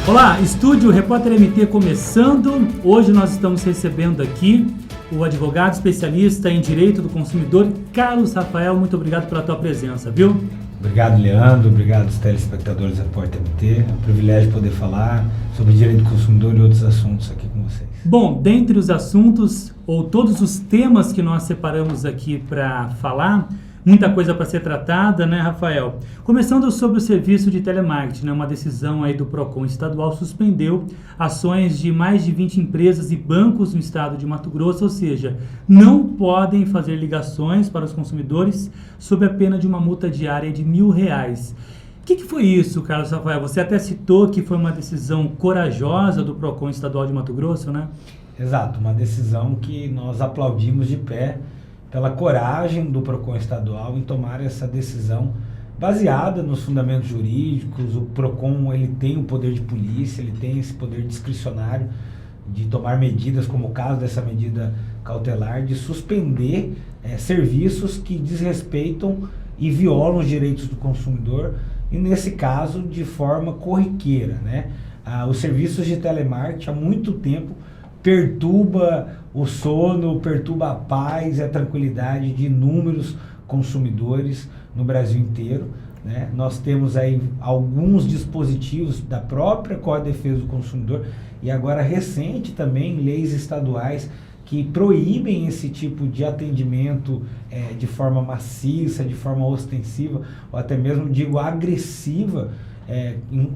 Olá, Estúdio Repórter MT começando. Hoje nós estamos recebendo aqui o advogado especialista em Direito do Consumidor, Carlos Rafael. Muito obrigado pela tua presença, viu? Obrigado, Leandro. Obrigado aos telespectadores da Repórter MT. É um privilégio poder falar sobre direito do consumidor e outros assuntos aqui com vocês. Bom, dentre os assuntos ou todos os temas que nós separamos aqui para falar, muita coisa para ser tratada, né, Rafael? Começando sobre o serviço de telemarketing, né? Uma decisão aí do PROCON estadual suspendeu ações de mais de 20 empresas e bancos no estado de Mato Grosso, ou seja, não podem fazer ligações para os consumidores sob a pena de uma multa diária de R$1.000. O que foi isso, Carlos Rafael? Você até citou que foi uma decisão corajosa do PROCON estadual de Mato Grosso, né? Exato, uma decisão que nós aplaudimos de pé pela coragem do PROCON estadual em tomar essa decisão baseada nos fundamentos jurídicos. O PROCON ele tem o poder de polícia, ele tem esse poder discricionário de tomar medidas, como o caso dessa medida cautelar, de suspender serviços que desrespeitam e violam os direitos do consumidor, e nesse caso de forma corriqueira, né? Os serviços de telemarketing há muito tempo perturba o sono, perturba a paz e a tranquilidade de inúmeros consumidores no Brasil inteiro, né? Nós temos aí alguns dispositivos da própria Código de Defesa do Consumidor e agora recente também leis estaduais que proíbem esse tipo de atendimento de forma maciça, de forma ostensiva ou até mesmo, digo, agressiva,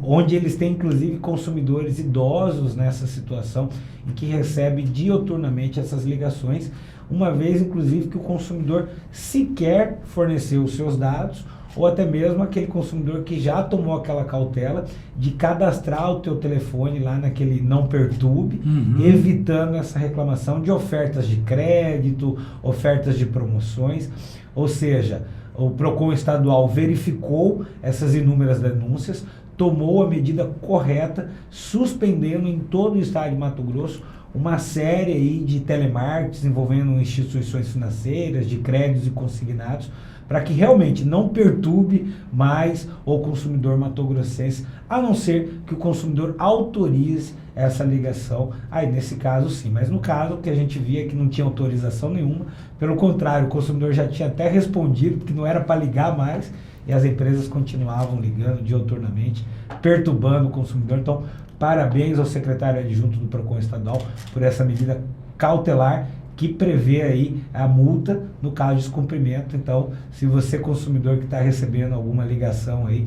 onde eles têm inclusive consumidores idosos nessa situação em que recebe dioturnamente essas ligações, uma vez inclusive que o consumidor sequer forneceu os seus dados, ou até mesmo aquele consumidor que já tomou aquela cautela de cadastrar o teu telefone lá naquele não perturbe, evitando essa reclamação de ofertas de crédito, ofertas de promoções. Ou seja, o PROCON estadual verificou essas inúmeras denúncias, tomou a medida correta, suspendendo em todo o estado de Mato Grosso uma série aí de telemarketing envolvendo instituições financeiras, de créditos e consignados, para que realmente não perturbe mais o consumidor matogrossense, a não ser que o consumidor autorize essa ligação. Aí nesse caso sim, mas no caso que a gente via que não tinha autorização nenhuma, pelo contrário, o consumidor já tinha até respondido, porque não era para ligar mais, e as empresas continuavam ligando dioturnamente, perturbando o consumidor. Então, parabéns ao secretário adjunto do PROCON estadual por essa medida cautelar que prevê aí a multa no caso de descumprimento. Então, se você consumidor que está recebendo alguma ligação aí,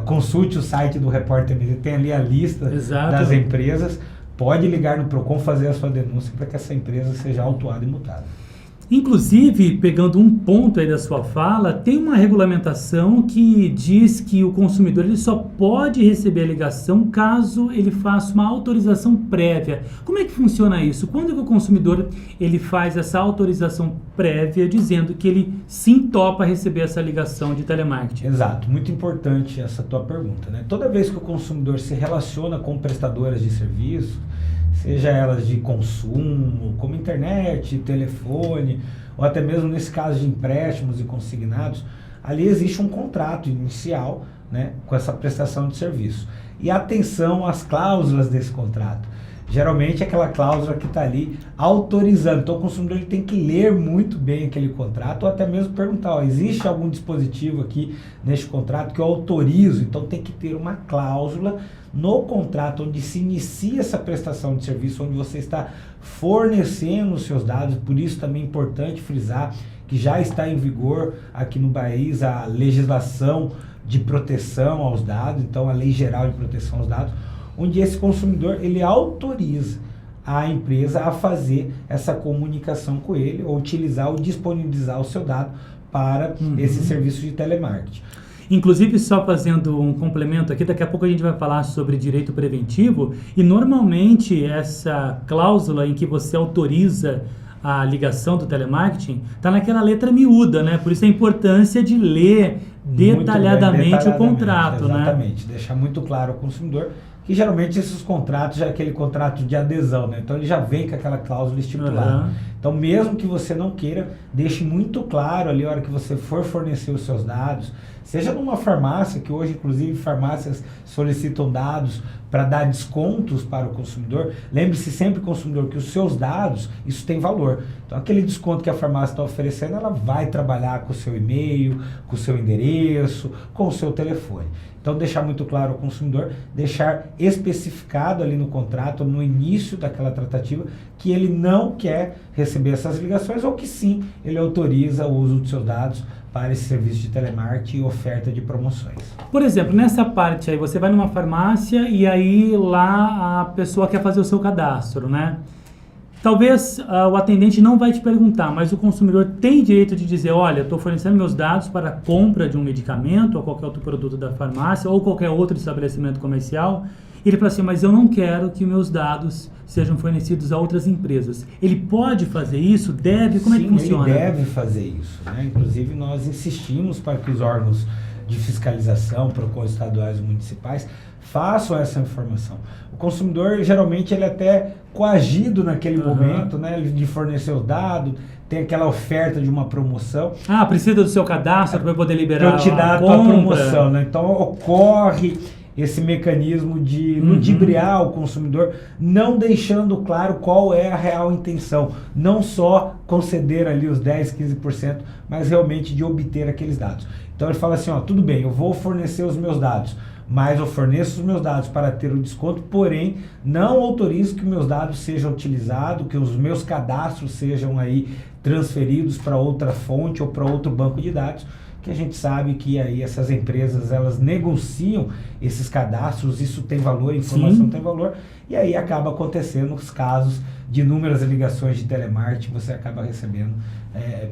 consulte o site do Repórter MT, tem ali a lista das empresas, pode ligar no PROCON, fazer a sua denúncia para que essa empresa seja autuada e multada. Inclusive, pegando um ponto aí da sua fala, tem uma regulamentação que diz que o consumidor ele só pode receber a ligação caso ele faça uma autorização prévia. Como é que funciona isso? Quando que o consumidor ele faz essa autorização prévia dizendo que ele sim topa receber essa ligação de telemarketing? Exato, muito importante essa tua pergunta, né? Toda vez que o consumidor se relaciona com prestadoras de serviço, seja elas de consumo, como internet, telefone, ou até mesmo nesse caso de empréstimos e consignados, ali existe um contrato inicial, né, com essa prestação de serviço. E atenção às cláusulas desse contrato. Geralmente é aquela cláusula que está ali autorizando. Então o consumidor ele tem que ler muito bem aquele contrato, ou até mesmo perguntar, existe algum dispositivo aqui neste contrato que eu autorizo? Então tem que ter uma cláusula no contrato onde se inicia essa prestação de serviço, onde você está fornecendo os seus dados. Por isso também é importante frisar que já está em vigor aqui no país a legislação de proteção aos dados, então a Lei Geral de Proteção aos Dados, onde esse consumidor ele autoriza a empresa a fazer essa comunicação com ele, ou utilizar ou disponibilizar o seu dado para esse serviço de telemarketing. Inclusive, só fazendo um complemento aqui, daqui a pouco a gente vai falar sobre direito preventivo, e normalmente essa cláusula em que você autoriza a ligação do telemarketing está naquela letra miúda, né? Por isso a importância de ler detalhadamente o contrato, exatamente, deixar muito claro ao consumidor que geralmente esses contratos já é aquele contrato de adesão, né? Então ele já vem com aquela cláusula estipulada. Então mesmo que você não queira, deixe muito claro ali a hora que você for fornecer os seus dados, seja numa farmácia, que hoje inclusive farmácias solicitam dados para dar descontos para o consumidor. Lembre-se sempre, consumidor, que os seus dados, isso tem valor. Então aquele desconto que a farmácia está oferecendo, ela vai trabalhar com o seu e-mail, com o seu endereço, com o seu telefone. Então deixar muito claro ao consumidor, deixar especificado ali no contrato, no início daquela tratativa, que ele não quer receber essas ligações ou que sim, ele autoriza o uso dos seus dados para esse serviço de telemarketing e oferta de promoções. Por exemplo, nessa parte aí, você vai numa farmácia e aí lá a pessoa quer fazer o seu cadastro, né? Talvez o atendente não vai te perguntar, mas o consumidor tem direito de dizer, olha, estou fornecendo meus dados para a compra de um medicamento ou qualquer outro produto da farmácia ou qualquer outro estabelecimento comercial. Ele fala assim, mas eu não quero que meus dados sejam fornecidos a outras empresas. Ele pode fazer isso? Deve? Como é que funciona? Ele deve fazer isso, né? Inclusive, nós insistimos para que os órgãos de fiscalização, PROCON estaduais e municipais, façam essa informação. O consumidor, geralmente, ele é até coagido naquele momento, né, de fornecer o dado, tem aquela oferta de uma promoção. Ah, precisa do seu cadastro para poder liberar para te dar a tua promoção, né? Então, ocorre esse mecanismo de ludibriar o consumidor, não deixando claro qual é a real intenção. Não só conceder ali os 10%, 15%, mas realmente de obter aqueles dados. Então ele fala assim, ó, tudo bem, eu vou fornecer os meus dados, mas eu forneço os meus dados para ter o desconto, porém não autorizo que meus dados sejam utilizados, que os meus cadastros sejam aí transferidos para outra fonte ou para outro banco de dados, que a gente sabe que aí essas empresas, elas negociam esses cadastros, isso tem valor, a informação tem valor, e aí acaba acontecendo os casos de inúmeras ligações de telemarketing, você acaba recebendo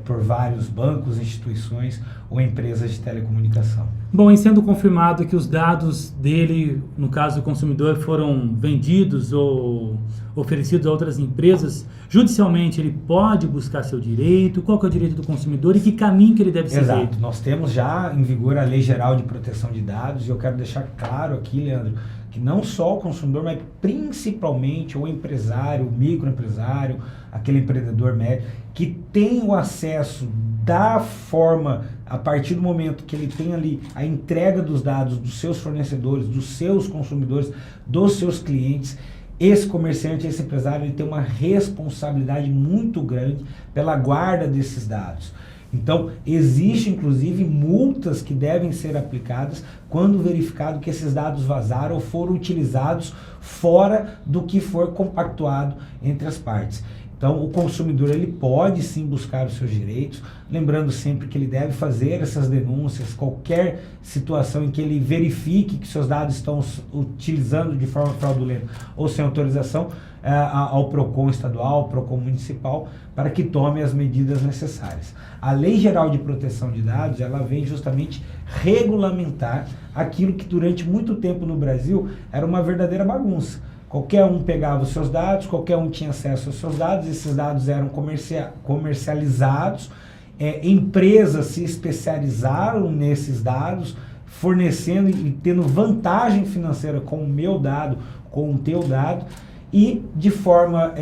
por vários bancos, instituições ou empresas de telecomunicação. Bom, em sendo confirmado que os dados dele, no caso do consumidor, foram vendidos ou oferecidos a outras empresas, judicialmente ele pode buscar seu direito? Qual que é o direito do consumidor e que caminho que ele deve seguir? Exato, nós temos já em vigor a Lei Geral de Proteção de Dados e eu quero deixar claro aqui, Leandro, que não só o consumidor, mas principalmente o empresário, o microempresário, aquele empreendedor médio, que tem o acesso da forma, a partir do momento que ele tem ali a entrega dos dados dos seus fornecedores, dos seus consumidores, dos seus clientes, esse comerciante, esse empresário, ele tem uma responsabilidade muito grande pela guarda desses dados. Então, existe inclusive multas que devem ser aplicadas quando verificado que esses dados vazaram ou foram utilizados fora do que for compactuado entre as partes. Então, o consumidor ele pode sim buscar os seus direitos, lembrando sempre que ele deve fazer essas denúncias, qualquer situação em que ele verifique que seus dados estão utilizando de forma fraudulenta ou sem autorização, ao PROCON estadual, ao PROCON municipal, para que tome as medidas necessárias. A Lei Geral de Proteção de Dados, ela vem justamente regulamentar aquilo que durante muito tempo no Brasil era uma verdadeira bagunça. Qualquer um pegava os seus dados, qualquer um tinha acesso aos seus dados, esses dados eram comercializados, empresas se especializaram nesses dados, fornecendo e tendo vantagem financeira com o meu dado, com o teu dado, e de forma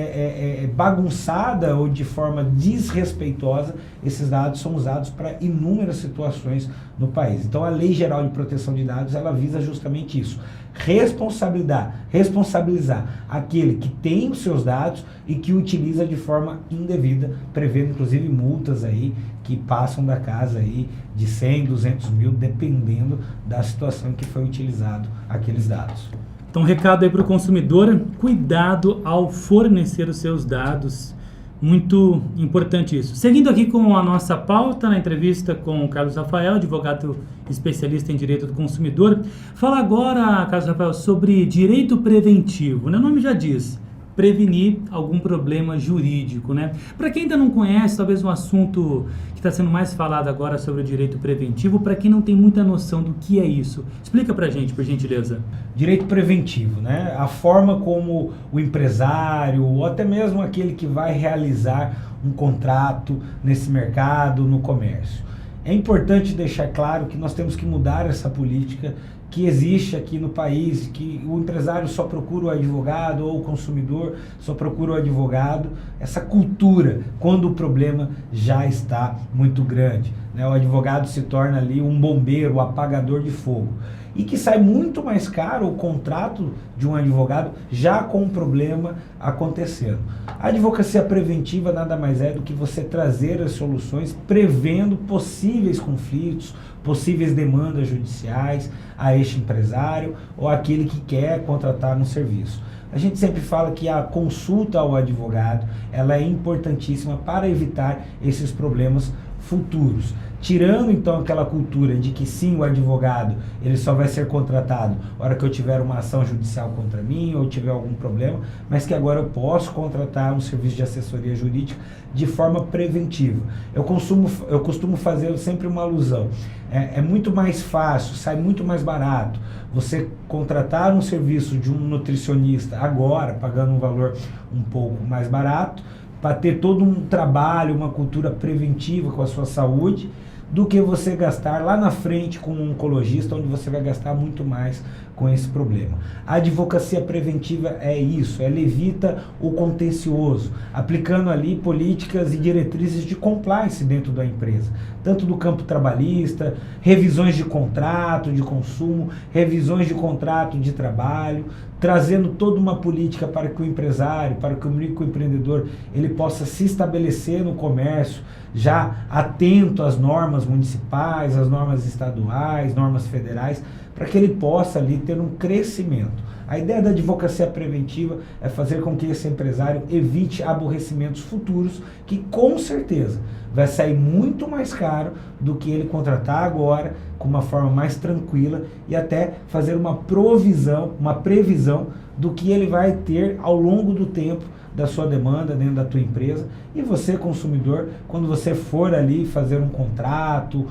bagunçada ou de forma desrespeitosa, esses dados são usados para inúmeras situações no país. Então a Lei Geral de Proteção de Dados, ela visa justamente isso, responsabilizar aquele que tem os seus dados e que utiliza de forma indevida, prevendo inclusive multas aí que passam da casa aí de 100, 200 mil, dependendo da situação em que foi utilizado aqueles dados. Então, recado aí para o consumidor, cuidado ao fornecer os seus dados, muito importante isso. Seguindo aqui com a nossa pauta, na entrevista com o Carlos Rafael, advogado especialista em direito do consumidor, fala agora, Carlos Rafael, sobre direito preventivo, né? O nome já diz, prevenir algum problema jurídico, né? Para quem ainda não conhece, talvez um assunto que está sendo mais falado agora sobre o direito preventivo, para quem não tem muita noção do que é isso, explica para a gente, por gentileza. Direito preventivo, né? A forma como o empresário ou até mesmo aquele que vai realizar um contrato nesse mercado, no comércio, É importante deixar claro que nós temos que mudar essa política que existe aqui no país, que o empresário só procura o advogado ou o consumidor só procura o advogado, essa cultura, quando o problema já está muito grande, né? O advogado se torna ali um bombeiro, um apagador de fogo. E que sai muito mais caro o contrato de um advogado já com um problema acontecendo. A advocacia preventiva nada mais é do que você trazer as soluções prevendo possíveis conflitos, possíveis demandas judiciais a este empresário ou aquele que quer contratar um serviço. A gente sempre fala que a consulta ao advogado ela é importantíssima para evitar esses problemas futuros. Tirando então aquela cultura de que sim, o advogado ele só vai ser contratado na hora que eu tiver uma ação judicial contra mim ou tiver algum problema, mas que agora eu posso contratar um serviço de assessoria jurídica de forma preventiva. Eu costumo fazer sempre uma alusão. É muito mais fácil, sai muito mais barato você contratar um serviço de um nutricionista agora, pagando um valor um pouco mais barato, para ter todo um trabalho, uma cultura preventiva com a sua saúde, do que você gastar lá na frente com um oncologista, onde você vai gastar muito mais com esse problema. A advocacia preventiva é isso, ela evita o contencioso, aplicando ali políticas e diretrizes de compliance dentro da empresa, tanto do campo trabalhista, revisões de contrato de consumo, revisões de contrato de trabalho, trazendo toda uma política para que o empresário, para que o microempreendedor, ele possa se estabelecer no comércio, já atento às normas municipais, às normas estaduais, normas federais, para que ele possa ali ter um crescimento. A ideia da advocacia preventiva é fazer com que esse empresário evite aborrecimentos futuros, que com certeza vai sair muito mais caro do que ele contratar agora, com uma forma mais tranquila, e até fazer uma previsão do que ele vai ter ao longo do tempo da sua demanda dentro da tua empresa. E você, consumidor, quando você for ali fazer um contrato,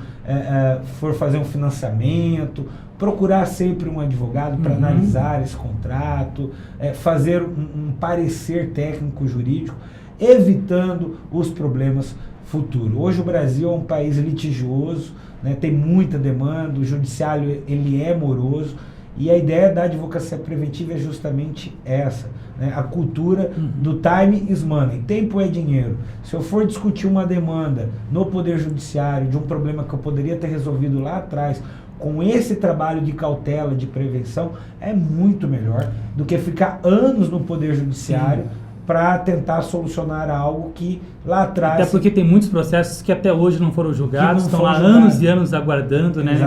for fazer um financiamento, procurar sempre um advogado para analisar esse contrato, fazer um parecer técnico jurídico, evitando os problemas futuros. Hoje o Brasil é um país litigioso, né, tem muita demanda, o judiciário ele é moroso, e a ideia da advocacia preventiva é justamente essa, né? A cultura do time is money, tempo é dinheiro. Se eu for discutir uma demanda no Poder Judiciário de um problema que eu poderia ter resolvido lá atrás, com esse trabalho de cautela, de prevenção, é muito melhor do que ficar anos no Poder Judiciário para tentar solucionar algo que lá atrás... Até porque tem muitos processos que até hoje não foram julgados, estão há anos e anos aguardando, né,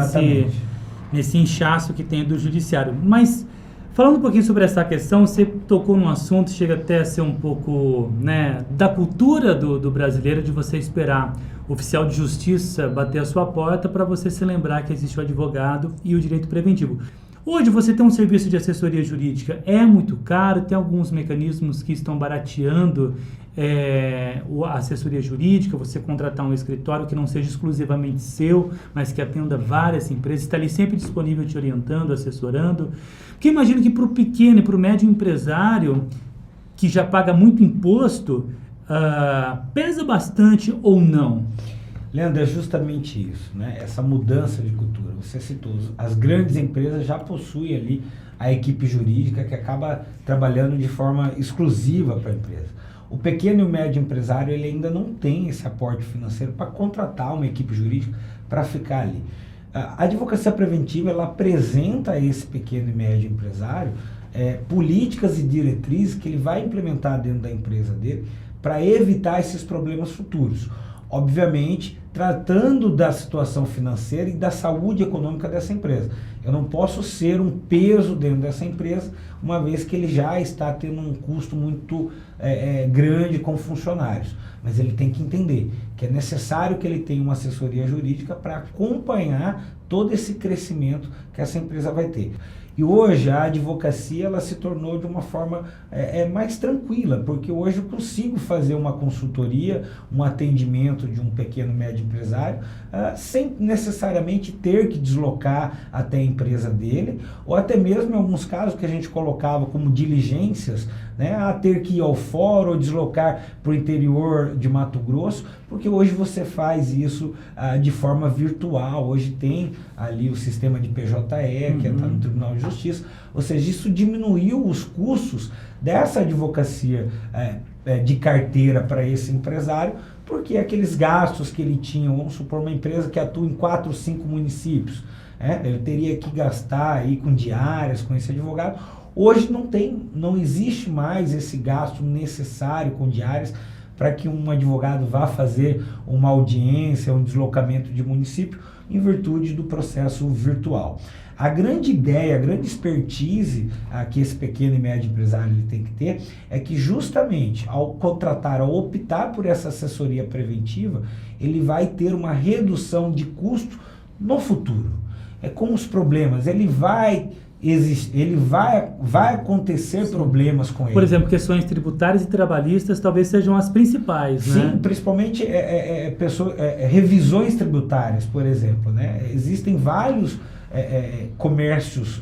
nesse inchaço que tem do judiciário. Mas, falando um pouquinho sobre essa questão, você tocou num assunto, chega até a ser um pouco, né, da cultura do brasileiro, de você esperar o oficial de justiça bater a sua porta para você se lembrar que existe o advogado e o direito preventivo. Hoje você tem um serviço de assessoria jurídica, é muito caro, tem alguns mecanismos que estão barateando a assessoria jurídica, você contratar um escritório que não seja exclusivamente seu, mas que atenda várias empresas, está ali sempre disponível te orientando, assessorando. Porque imagino que para o pequeno e para o médio empresário, que já paga muito imposto, pesa bastante ou não? Leandro, é justamente isso, né? Essa mudança de cultura. Você citou, as grandes empresas já possuem ali a equipe jurídica que acaba trabalhando de forma exclusiva para a empresa. O pequeno e o médio empresário ele ainda não tem esse aporte financeiro para contratar uma equipe jurídica para ficar ali. A advocacia preventiva ela apresenta a esse pequeno e médio empresário políticas e diretrizes que ele vai implementar dentro da empresa dele para evitar esses problemas futuros. Obviamente, tratando da situação financeira e da saúde econômica dessa empresa. Eu não posso ser um peso dentro dessa empresa, uma vez que ele já está tendo um custo muito grande com funcionários. Mas ele tem que entender que é necessário que ele tenha uma assessoria jurídica para acompanhar todo esse crescimento que essa empresa vai ter. E hoje a advocacia ela se tornou de uma forma mais tranquila, porque hoje eu consigo fazer uma consultoria, um atendimento de um pequeno e médio empresário, sem necessariamente ter que deslocar até a empresa dele, ou até mesmo em alguns casos que a gente colocava como diligências, né, a ter que ir ao fórum ou deslocar para o interior de Mato Grosso, porque hoje você faz isso de forma virtual. Hoje tem ali o sistema de PJE, que está no Tribunal de Justiça, ou seja, isso diminuiu os custos dessa advocacia de carteira para esse empresário, porque aqueles gastos que ele tinha, vamos supor uma empresa que atua em 4 ou 5 municípios, ele teria que gastar aí com diárias, com esse advogado. Hoje não existe mais esse gasto necessário com diárias para que um advogado vá fazer uma audiência, um deslocamento de município, em virtude do processo virtual. A grande ideia, a grande expertise que esse pequeno e médio empresário ele tem que ter é que justamente ao contratar, ao optar por essa assessoria preventiva, ele vai ter uma redução de custo no futuro. Com os problemas, vai acontecer problemas com ele. Por exemplo, questões tributárias e trabalhistas talvez sejam as principais, né? Sim, principalmente revisões tributárias, por exemplo, né? Existem vários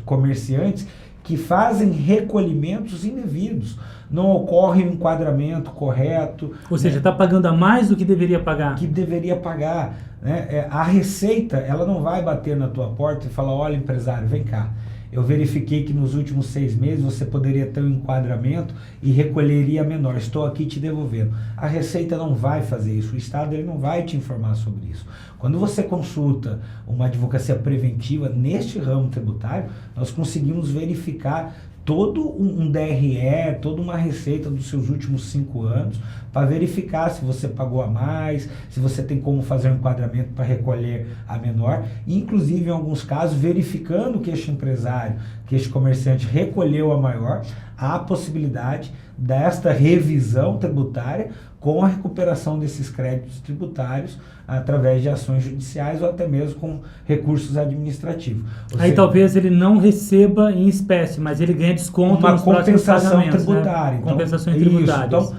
comerciantes que fazem recolhimentos indevidos. Não ocorre um enquadramento correto. Ou seja, está pagando a mais do que deveria pagar. Que deveria pagar. Né? A Receita, ela não vai bater na tua porta e falar, olha, empresário, vem cá. Eu verifiquei que nos últimos 6 meses você poderia ter um enquadramento e recolheria menor. Estou aqui te devolvendo. A Receita não vai fazer isso. O Estado ele não vai te informar sobre isso. Quando você consulta uma advocacia preventiva neste ramo tributário, nós conseguimos verificar todo um DRE, toda uma receita dos seus últimos 5 anos, para verificar se você pagou a mais, se você tem como fazer um enquadramento para recolher a menor, e inclusive em alguns casos, verificando que este empresário, que este comerciante recolheu a maior, há a possibilidade desta revisão tributária com a recuperação desses créditos tributários através de ações judiciais ou até mesmo com recursos administrativos. Aí talvez ele não receba em espécie, mas ele ganha desconto nos próximos pagamentos, tributária. Né? Então, compensações tributárias. Então,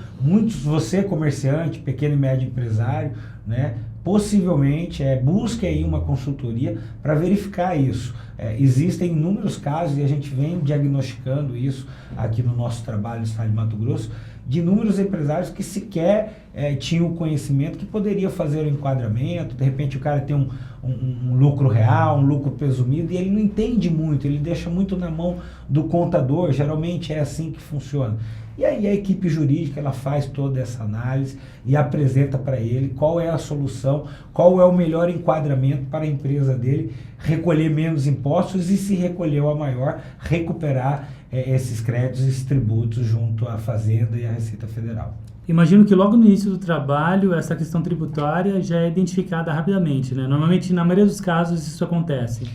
você comerciante, pequeno e médio empresário, né, possivelmente busque aí uma consultoria para verificar isso. Existem inúmeros casos, e a gente vem diagnosticando isso aqui no nosso trabalho no estado de Mato Grosso, de inúmeros empresários que sequer tinham o conhecimento que poderia fazer o enquadramento. De repente o cara tem um lucro real, um lucro presumido, e ele não entende muito, ele deixa muito na mão do contador. Geralmente é assim que funciona. E aí a equipe jurídica ela faz toda essa análise e apresenta para ele qual é a solução, qual é o melhor enquadramento para a empresa dele recolher menos impostos e, se recolheu a maior, recuperar esses créditos, esses tributos junto à Fazenda e à Receita Federal. Imagino que logo no início do trabalho essa questão tributária já é identificada rapidamente, né? Normalmente, na maioria dos casos, isso acontece.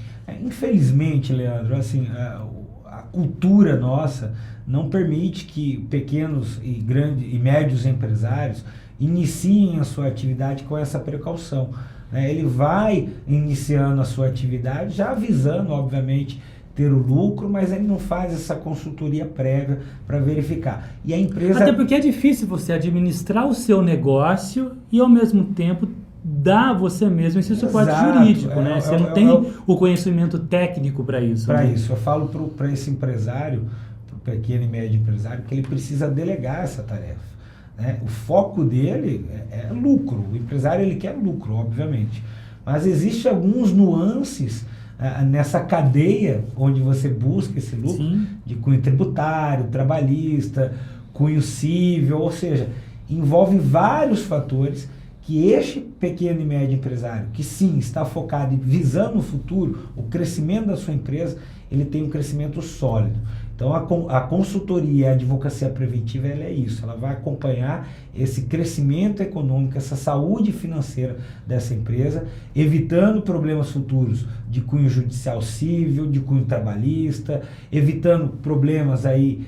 Infelizmente, Leandro, assim, a cultura nossa não permite que pequenos e grandes e médios empresários iniciem a sua atividade com essa precaução. Ele vai iniciando a sua atividade já avisando, obviamente, ter o lucro, mas ele não faz essa consultoria prévia para verificar. E a empresa... Até porque é difícil você administrar o seu negócio e, ao mesmo tempo, dar você mesmo esse suporte jurídico, né? Você não tem o conhecimento técnico para isso. Para isso, eu falo para esse empresário, para o pequeno e médio empresário, que ele precisa delegar essa tarefa. Né? O foco dele é lucro. O empresário ele quer lucro, obviamente. Mas existem alguns nuances nessa cadeia onde você busca esse lucro. Sim. De cunho tributário, trabalhista, cunho civil, ou seja, envolve vários fatores que este pequeno e médio empresário, que sim, está focado e visando o futuro, o crescimento da sua empresa, ele tem um crescimento sólido. Então a consultoria, a advocacia preventiva, ela é isso, ela vai acompanhar esse crescimento econômico, essa saúde financeira dessa empresa, evitando problemas futuros de cunho judicial civil, de cunho trabalhista, evitando problemas aí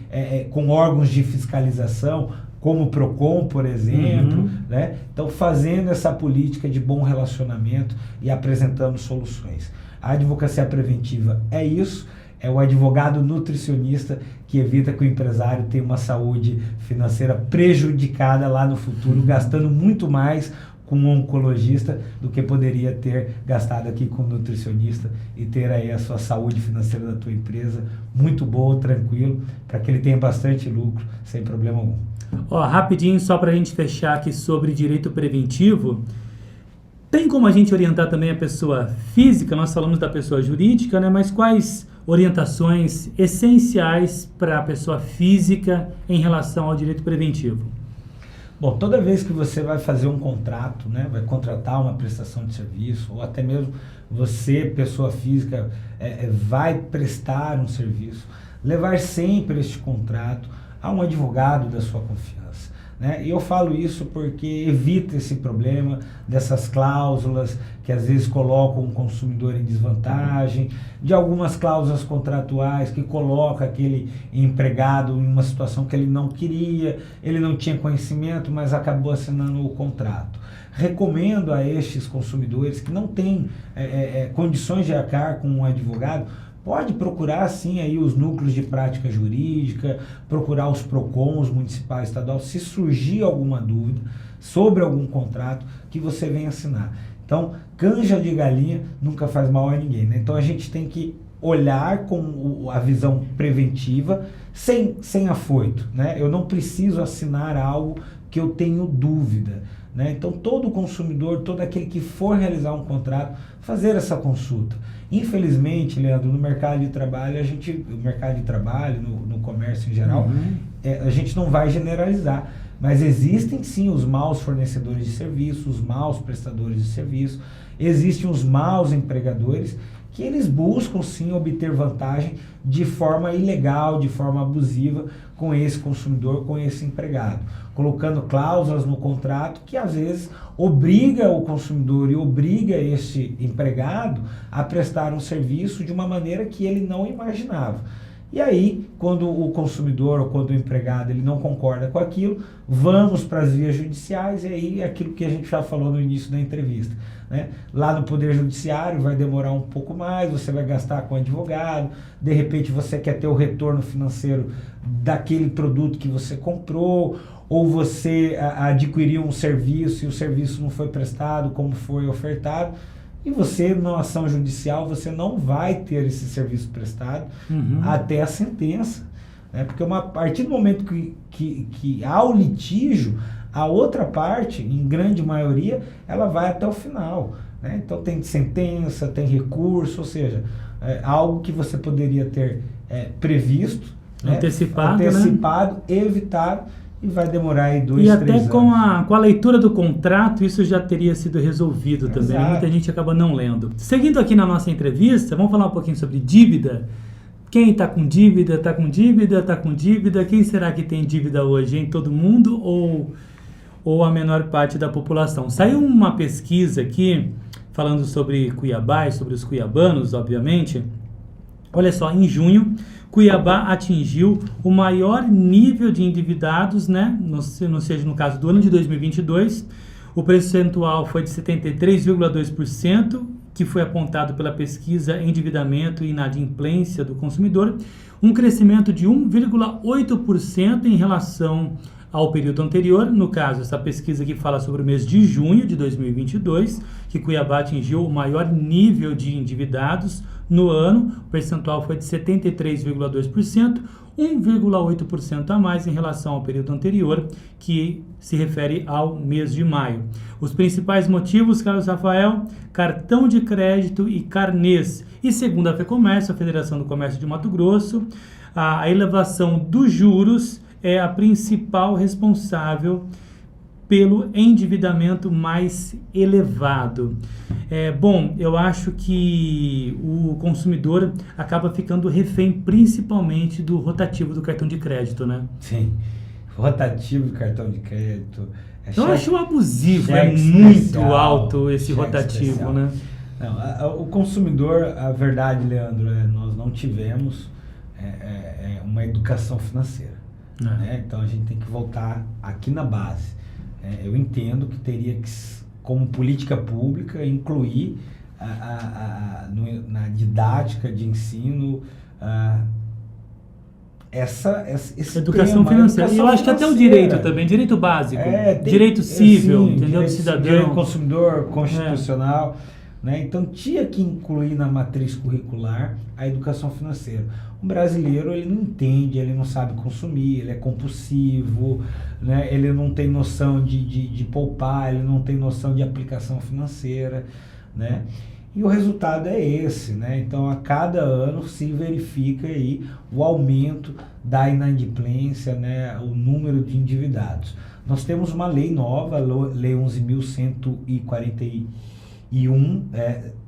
com órgãos de fiscalização, como o PROCON, por exemplo, né? Então fazendo essa política de bom relacionamento e apresentando soluções. A advocacia preventiva é isso. é o advogado nutricionista que evita que o empresário tenha uma saúde financeira prejudicada lá no futuro, gastando muito mais com um oncologista do que poderia ter gastado aqui com um nutricionista e ter aí a sua saúde financeira da tua empresa muito boa, tranquilo, para que ele tenha bastante lucro, sem problema algum. Ó, rapidinho, só para a gente fechar aqui sobre direito preventivo, tem como a gente orientar também a pessoa física? Nós falamos da pessoa jurídica, né? Mas quais orientações essenciais para a pessoa física em relação ao direito preventivo? Bom, toda vez que você vai fazer um contrato, né, vai contratar uma prestação de serviço, ou até mesmo você, pessoa física, vai prestar um serviço, levar sempre este contrato a um advogado da sua confiança. Né? E eu falo isso porque evita esse problema dessas cláusulas que às vezes colocam o consumidor em desvantagem, de algumas cláusulas contratuais que colocam aquele empregado em uma situação que ele não queria, ele não tinha conhecimento, mas acabou assinando o contrato. Recomendo a estes consumidores que não têm condições de arcar com um advogado, pode procurar sim aí os núcleos de prática jurídica, procurar os PROCONs municipais, estaduais, se surgir alguma dúvida sobre algum contrato que você venha assinar. Então, canja de galinha nunca faz mal a ninguém, né? Então a gente tem que olhar com a visão preventiva, sem afoito, né? Eu não preciso assinar algo que eu tenho dúvida, né? Então todo consumidor, todo aquele que for realizar um contrato, fazer essa consulta. Infelizmente, Leandro, no mercado de trabalho, no comércio em geral, a gente não vai generalizar, mas existem sim os maus fornecedores de serviço, os maus prestadores de serviço, existem os maus empregadores que eles buscam sim obter vantagem de forma ilegal, de forma abusiva com esse consumidor, com esse empregado, colocando cláusulas no contrato que às vezes obriga o consumidor e obriga esse empregado a prestar um serviço de uma maneira que ele não imaginava. E aí, quando o consumidor ou quando o empregado ele não concorda com aquilo, vamos para as vias judiciais, e aí é aquilo que a gente já falou no início da entrevista, né? Lá no Poder Judiciário vai demorar um pouco mais, você vai gastar com advogado, de repente você quer ter o retorno financeiro daquele produto que você comprou, ou você adquiriu um serviço e o serviço não foi prestado como foi ofertado, e você, numa ação judicial, você não vai ter esse serviço prestado até a sentença, né? Porque a partir do momento que há o litígio, a outra parte, em grande maioria, ela vai até o final, né? Então tem sentença, tem recurso, ou seja, algo que você poderia ter previsto, né? Antecipado, né? Evitado, e vai demorar aí 2, 3 anos. E até com a leitura do contrato, isso já teria sido resolvido também. Exato. Muita gente acaba não lendo. Seguindo aqui na nossa entrevista, vamos falar um pouquinho sobre dívida. Quem está com dívida, está com dívida, está com dívida. Quem será que tem dívida hoje, hein? Todo mundo ou a menor parte da população? Saiu uma pesquisa aqui, falando sobre Cuiabá e sobre os cuiabanos, obviamente. Olha só, em junho, Cuiabá atingiu o maior nível de endividados, né? No caso do ano de 2022, o percentual foi de 73,2%, que foi apontado pela pesquisa Endividamento e Inadimplência do Consumidor, um crescimento de 1,8% em relação ao período anterior. No caso, essa pesquisa aqui fala sobre o mês de junho de 2022, que Cuiabá atingiu o maior nível de endividados no ano. O percentual foi de 73,2%, 1,8% a mais em relação ao período anterior, que se refere ao mês de maio. Os principais motivos, Carlos Rafael: cartão de crédito e carnês. E segundo a FEComércio, a Federação do Comércio de Mato Grosso, a elevação dos juros é a principal responsável pelo endividamento mais elevado. Bom, eu acho que o consumidor acaba ficando refém principalmente do rotativo do cartão de crédito, né? Sim, rotativo do cartão de crédito. Eu acho abusivo, muito alto esse rotativo, especial, né? Não, o consumidor, a verdade, Leandro, nós não tivemos uma educação financeira. Né? Então a gente tem que voltar aqui na base. Eu entendo que teria que, como política pública, incluir na didática de ensino esse educação tema, financeira. E eu acho que até o direito também, direito básico, direito civil, sim, entendeu? Do cidadão. Direito consumidor, constitucional. Né? Então tinha que incluir na matriz curricular a educação financeira. O brasileiro, ele não entende, ele não sabe consumir, ele é compulsivo, né? Ele não tem noção de poupar, ele não tem noção de aplicação financeira, né? E o resultado é esse, né? Então a cada ano se verifica aí o aumento da inadimplência, né? O número de endividados. Nós temos uma lei nova, Lei 11.141,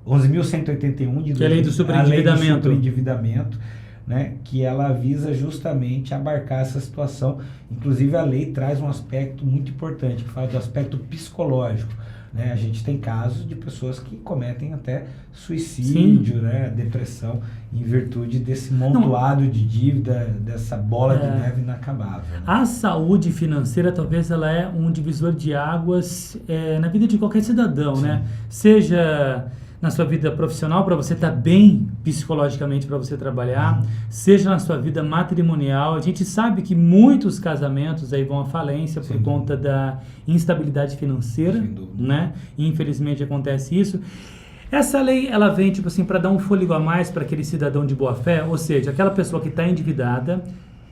11.181 de que é a lei do superendividamento, né, que ela visa justamente abarcar essa situação. Inclusive a lei traz um aspecto muito importante, que fala do aspecto psicológico. Né? A gente tem casos de pessoas que cometem até suicídio, né, depressão, em virtude desse montoado de dívida, dessa bola de neve inacabável. Né? A saúde financeira, talvez, ela é um divisor de águas na vida de qualquer cidadão, né? Seja na sua vida profissional, para você estar bem psicologicamente, para você trabalhar, seja na sua vida matrimonial. A gente sabe que muitos casamentos aí vão à falência por conta da instabilidade financeira, né? E, infelizmente acontece isso. Essa lei, ela vem, tipo assim, para dar um fôlego a mais para aquele cidadão de boa fé, ou seja, aquela pessoa que está endividada,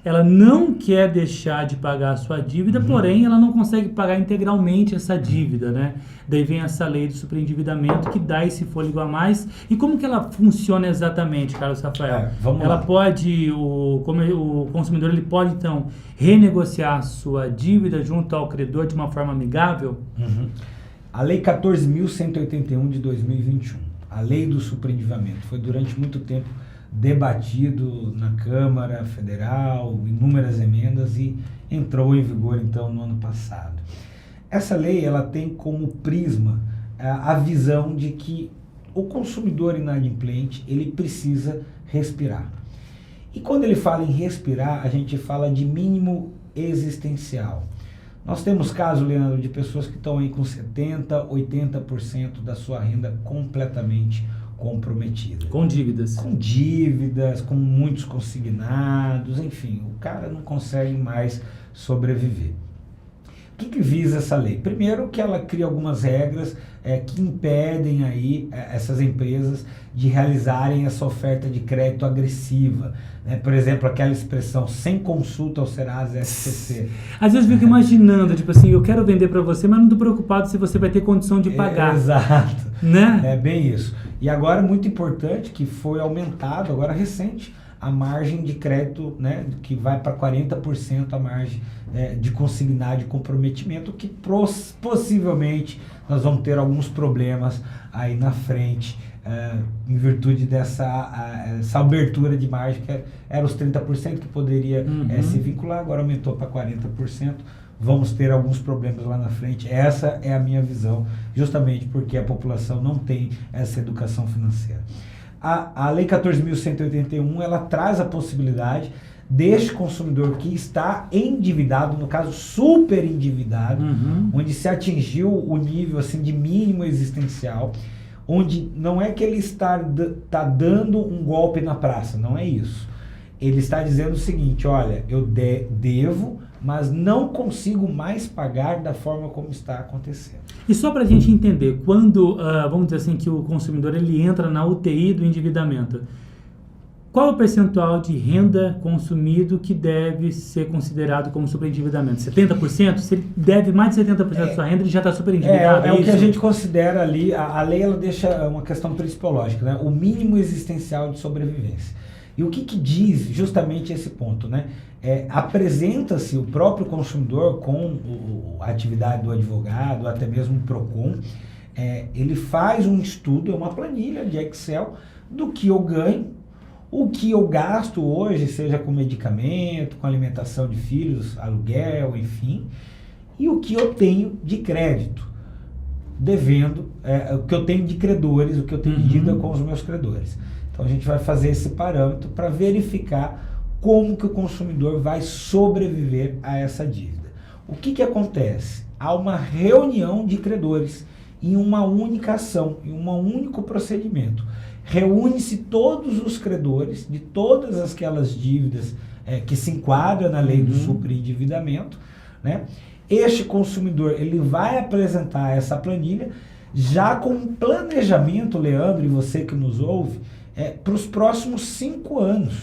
ela não quer deixar de pagar a sua dívida, porém ela não consegue pagar integralmente essa dívida, né? Daí vem essa lei do superendividamento que dá esse fôlego a mais. E como que ela funciona exatamente, Carlos Rafael? Ela pode, o consumidor, ele pode então renegociar a sua dívida junto ao credor de uma forma amigável? A Lei 14.181 de 2021, a lei do superendividamento, foi durante muito tempo debatido na Câmara Federal, inúmeras emendas, e entrou em vigor então no ano passado. Essa lei, ela tem como prisma a visão de que o consumidor inadimplente, ele precisa respirar. E quando ele fala em respirar, a gente fala de mínimo existencial. Nós temos casos, Leandro, de pessoas que estão aí com 70%, 80% da sua renda completamente comprometida. Com dívidas. Com dívidas, com muitos consignados, enfim, o cara não consegue mais sobreviver. O que visa essa lei? Primeiro, que ela cria algumas regras que impedem aí essas empresas de realizarem essa oferta de crédito agressiva. Né? Por exemplo, aquela expressão, sem consulta ao Serasa SPC. Às vezes eu fico imaginando, tipo assim, eu quero vender para você, mas não estou preocupado se você vai ter condição de pagar. Exato. Né? É bem isso. E agora, muito importante, que foi aumentado, agora recente, a margem de crédito, né, que vai para 40% a margem de consignado de comprometimento, que possivelmente nós vamos ter alguns problemas aí na frente, em virtude dessa essa abertura de margem, que era os 30% que poderia se vincular, agora aumentou para 40%. Vamos ter alguns problemas lá na frente. Essa é a minha visão, justamente porque a população não tem essa educação financeira. A Lei 14.181, ela traz a possibilidade deste consumidor que está endividado, no caso super endividado, onde se atingiu o nível assim, de mínimo existencial, onde não é que ele está dando um golpe na praça, não é isso. Ele está dizendo o seguinte, olha, eu devo, mas não consigo mais pagar da forma como está acontecendo. E só para a gente entender, quando, vamos dizer assim, que o consumidor ele entra na UTI do endividamento, qual é o percentual de renda consumido que deve ser considerado como superendividamento? 70%? Se ele deve mais de 70% da sua renda, ele já está superendividado? É o que a gente considera ali, a lei ela deixa uma questão principológica, né? O mínimo existencial de sobrevivência. E o que diz justamente esse ponto, né? Apresenta-se o próprio consumidor com a atividade do advogado, até mesmo o PROCON, ele faz um estudo, uma planilha de Excel do que eu ganho, o que eu gasto hoje, seja com medicamento, com alimentação de filhos, aluguel, enfim, e o que eu tenho de crédito, devendo, o que eu tenho de credores, o que eu tenho de dívida com os meus credores. Então a gente vai fazer esse parâmetro para verificar como que o consumidor vai sobreviver a essa dívida. O que acontece? Há uma reunião de credores em uma única ação, em um único procedimento. reúne-se todos os credores de todas aquelas dívidas que se enquadram na lei do superendividamento, né? Este consumidor, ele vai apresentar essa planilha já com um planejamento, Leandro, e você que nos ouve, para os próximos 5 anos.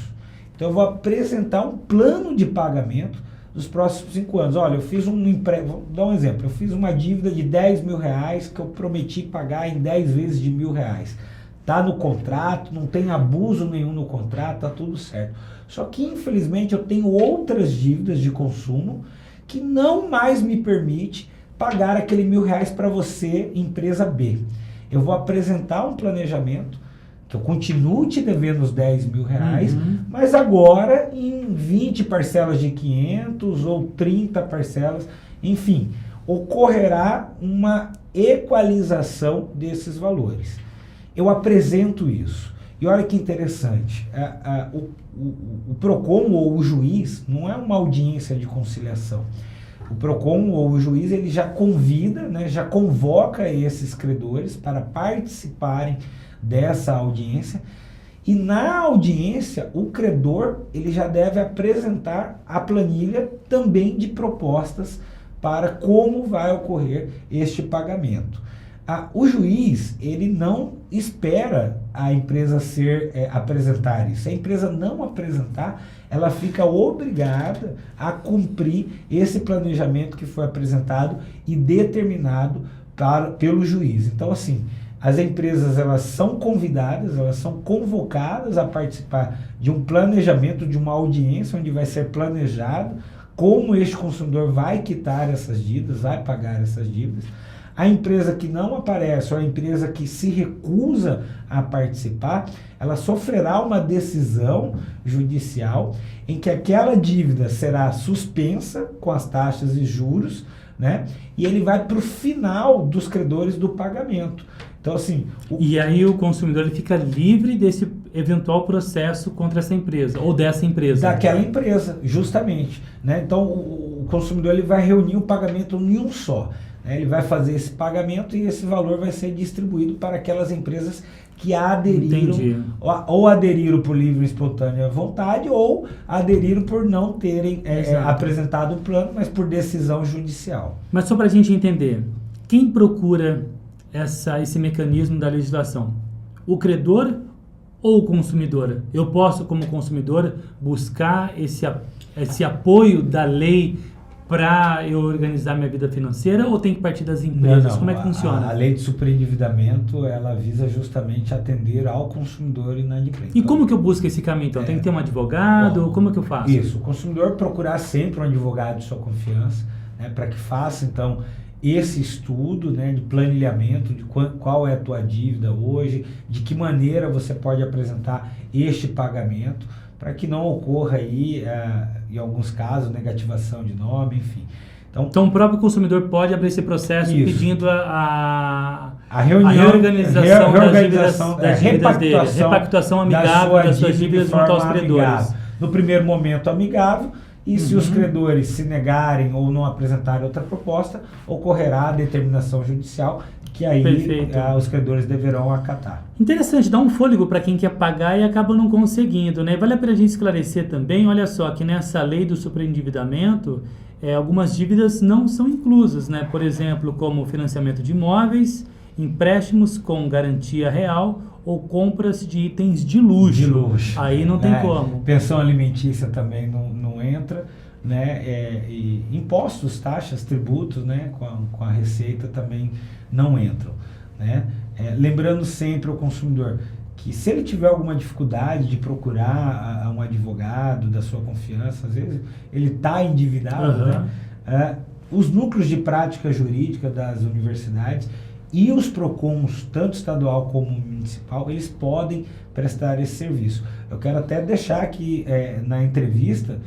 Então eu vou apresentar um plano de pagamento dos próximos 5 anos. Olha, eu fiz vou dar um exemplo, eu fiz uma dívida de 10 mil reais que eu prometi pagar em 10 vezes de R$1.000. Está no contrato, não tem abuso nenhum no contrato, está tudo certo. Só que, infelizmente, eu tenho outras dívidas de consumo que não mais me permite pagar aquele R$1.000 para você, empresa B. Eu vou apresentar um planejamento que eu continuo te devendo os 10 mil reais, mas agora em 20 parcelas de 500 ou 30 parcelas, enfim, ocorrerá uma equalização desses valores. Eu apresento isso. E olha que interessante, o PROCON ou o juiz não é uma audiência de conciliação. O PROCON ou o juiz, ele já convida, né, já convoca esses credores para participarem dessa audiência, e na audiência o credor ele já deve apresentar a planilha também de propostas para como vai ocorrer este pagamento. O juiz, ele não espera a empresa apresentar isso. Se a empresa não apresentar, ela fica obrigada a cumprir esse planejamento que foi apresentado e determinado pelo juiz. Então, assim, as empresas, elas são convidadas, elas são convocadas a participar de um planejamento, de uma audiência onde vai ser planejado como este consumidor vai quitar essas dívidas, vai pagar essas dívidas. A empresa que não aparece, ou a empresa que se recusa a participar, ela sofrerá uma decisão judicial em que aquela dívida será suspensa com as taxas e juros, né? E ele vai para o final dos credores do pagamento. Então, assim... E aí o consumidor ele fica livre desse eventual processo contra essa empresa, ou dessa empresa. Daquela empresa, justamente, né? Então, o consumidor ele vai reunir o pagamento em um só. Ele vai fazer esse pagamento e esse valor vai ser distribuído para aquelas empresas que aderiram, ou aderiram por livre e espontânea vontade, ou aderiram por não terem apresentado o plano, mas por decisão judicial. Mas só para a gente entender, quem procura esse mecanismo da legislação? O credor ou o consumidor? Eu posso, como consumidor, buscar esse apoio da lei para eu organizar minha vida financeira, ou tem que partir das empresas? Não, como é que funciona? A lei de superendividamento, ela visa justamente atender ao consumidor inadimplente. E como que eu busco esse caminho, então? Tem que ter um advogado? Bom, como que eu faço? Isso, o consumidor procurar sempre um advogado de sua confiança, né, para que faça, então, esse estudo, né, de planilhamento, de qual é a tua dívida hoje, de que maneira você pode apresentar este pagamento, para que não ocorra aí, em alguns casos, negativação de nome, enfim. Então o próprio consumidor pode abrir esse processo pedindo a reunião, reorganização das dívidas dele, repactuação amigável das suas dívidas junto aos credores. No primeiro momento, amigável, e se os credores se negarem ou não apresentarem outra proposta, ocorrerá a determinação judicial, que aí os credores deverão acatar. Interessante, dá um fôlego para quem quer pagar e acaba não conseguindo, né? Vale a pena a gente esclarecer também, olha só, que nessa lei do superendividamento, algumas dívidas não são inclusas, né? Por exemplo, como financiamento de imóveis, empréstimos com garantia real ou compras de itens de luxo. De luxo. Aí não tem como. Pensão alimentícia também não entra, né? E impostos, taxas, tributos, né? Com a receita também não entram, né? Lembrando sempre ao consumidor que se ele tiver alguma dificuldade de procurar um advogado da sua confiança, às vezes ele está endividado, né? Os núcleos de prática jurídica das universidades e os PROCONs, tanto estadual como municipal, eles podem prestar esse serviço. Eu quero até deixar aqui na entrevista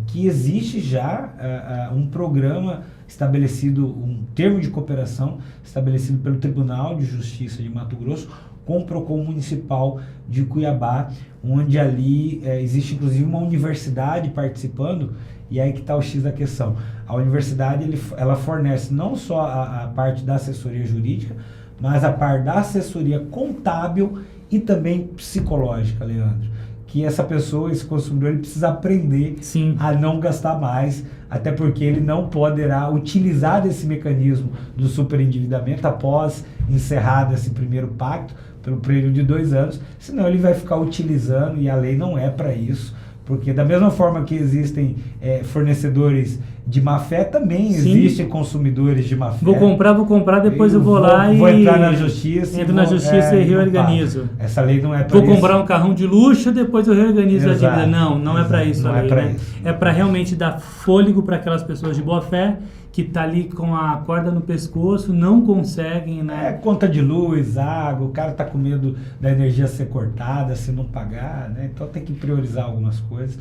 que existe já um programa estabelecido, um termo de cooperação estabelecido pelo Tribunal de Justiça de Mato Grosso com o PROCON Municipal de Cuiabá, onde ali existe inclusive uma universidade participando, e aí que está o X da questão. A universidade ela fornece não só a parte da assessoria jurídica, mas a parte da assessoria contábil e também psicológica, Leandro. Que essa pessoa, esse consumidor, ele precisa aprender Sim. a não gastar mais, até porque ele não poderá utilizar desse mecanismo do superendividamento após encerrado esse primeiro pacto, pelo período de 2 anos, senão ele vai ficar utilizando, e a lei não é para isso, porque da mesma forma que existem fornecedores de má fé, também existem consumidores de má fé. Vou comprar, depois eu vou lá e... Vou entrar na justiça. Entro na justiça e reorganizo. Essa lei não é para isso. Vou comprar um carrão de luxo, depois eu reorganizo Exato, a dívida. Não é para isso não a lei, é pra né? isso. É para realmente dar fôlego para aquelas pessoas de boa fé que tá ali com a corda no pescoço, não conseguem, né? Conta de luz, água, o cara tá com medo da energia ser cortada, se não pagar, né? Então tem que priorizar algumas coisas.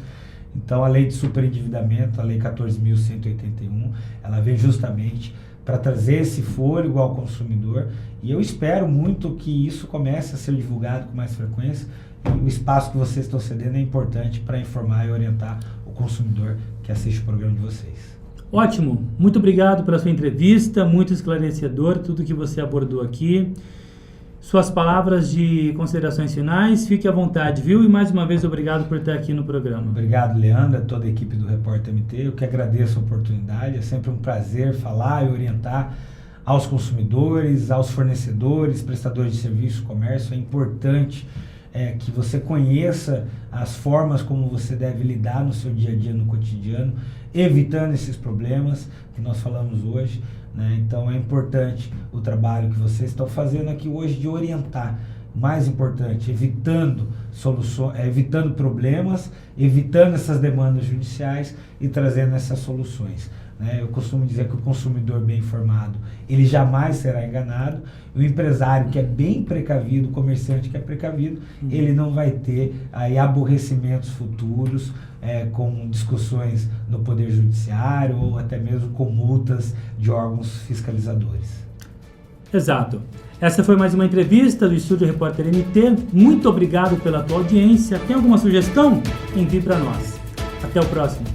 Então a lei de superendividamento, a lei 14.181, ela vem justamente para trazer esse fôlego ao consumidor, e eu espero muito que isso comece a ser divulgado com mais frequência, e o espaço que vocês estão cedendo é importante para informar e orientar o consumidor que assiste o programa de vocês. Ótimo, muito obrigado pela sua entrevista, muito esclarecedor tudo que você abordou aqui. Suas palavras de considerações finais, fique à vontade, viu? E mais uma vez, obrigado por estar aqui no programa. Obrigado, Leandro, a toda a equipe do Repórter MT. Eu que agradeço a oportunidade, é sempre um prazer falar e orientar aos consumidores, aos fornecedores, prestadores de serviço, comércio. É importante que você conheça as formas como você deve lidar no seu dia a dia, no cotidiano, evitando esses problemas que nós falamos hoje, né? Então é importante o trabalho que vocês estão fazendo aqui hoje de orientar. Mais importante, evitando soluções, evitando problemas, evitando essas demandas judiciais e trazendo essas soluções, né? Eu costumo dizer que o consumidor bem informado, ele jamais será enganado. O empresário que é bem precavido, o comerciante que é precavido, ele não vai ter aí aborrecimentos futuros com discussões no Poder Judiciário ou até mesmo com multas de órgãos fiscalizadores. Exato. Essa foi mais uma entrevista do Estúdio Repórter MT. Muito obrigado pela tua audiência. Tem alguma sugestão? Envie para nós. Até o próximo.